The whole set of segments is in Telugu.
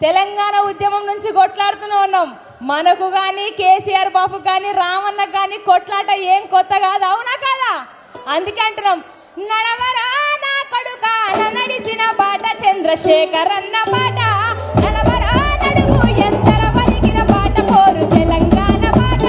తెలంగాణ ఉద్యమం నుంచి కొట్లాడుతూనే ఉన్నాం. మనకు కానీ కేసీఆర్ బాబు కానీ రామన్నకు కానీ కొట్లాట ఏం కొత్త కాదు, అవునా కాదా? అందుకే అంటున్నాం, నడవరా నా కొడుకా నడిచిన బాట చంద్రశేఖర్ అన్న బాట, నడవరా నడుగు ఎందర పలికిన బాట కోరు తెలంగాణ బాట.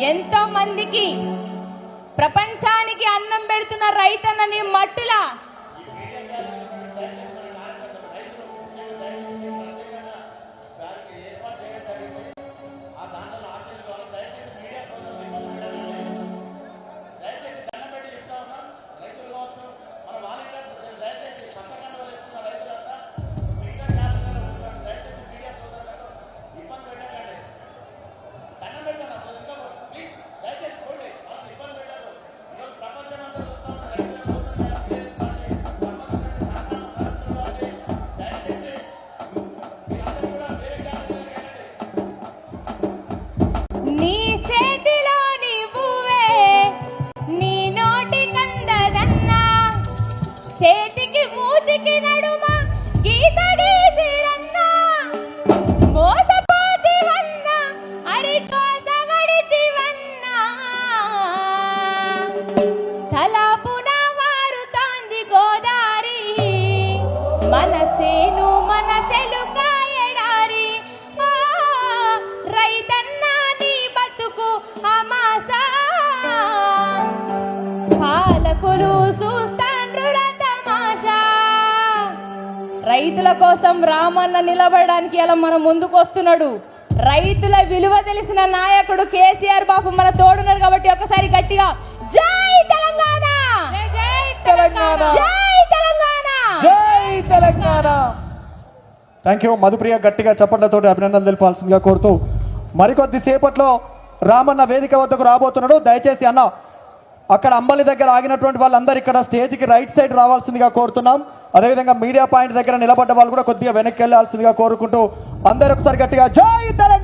ఎంతో మందికి ప్రపంచానికి అన్నం పెడుతున్న రైతన్నని మట్టిలా చేతికి మూతికి నడుమ గీత గీసిరన్నా మోసపోతివన్నా అరికోసగడితివన్నా తలపున వారుతాంది గోదారి మనసేను మనసెలు కాయడారి రైతన్నా నీ బతుకు అమాసా పాలకులు రైతుల కోసం రామన్న నిలబడడానికి ఇలా మన ముందుకు వస్తున్నాడు. రైతుల విలువ తెలిసిన నాయకుడు కేసీఆర్ బాబు మన తోడున్నాడు కాబట్టి ఒకసారి గట్టిగా జై తెలంగాణ, జై తెలంగాణ, జై తెలంగాణ, జై తెలంగాణ. Thank you Madhupriya. గట్టిగా చప్పట్లతోటి అభినందనలు తెలిపాల్సిందిగా కోరుతూ మరికొద్ది సేపట్లో రామన్న వేదిక వద్దకు రాబోతున్నాడు. దయచేసి అన్న అక్కడ అంబలి దగ్గర ఆగినటువంటి వాళ్ళందరూ ఇక్కడ స్టేజ్కి రైట్ సైడ్ రావాల్సిందిగా కోరుతున్నాం. అదేవిధంగా మీడియా పాయింట్ దగ్గర నిలబడ్డ వాళ్ళు కూడా కొద్దిగా వెనక్కి వెళ్ళాల్సిందిగా కోరుకుంటూ అందరూ ఒకసారి గట్టిగా జై తెలంగాణ.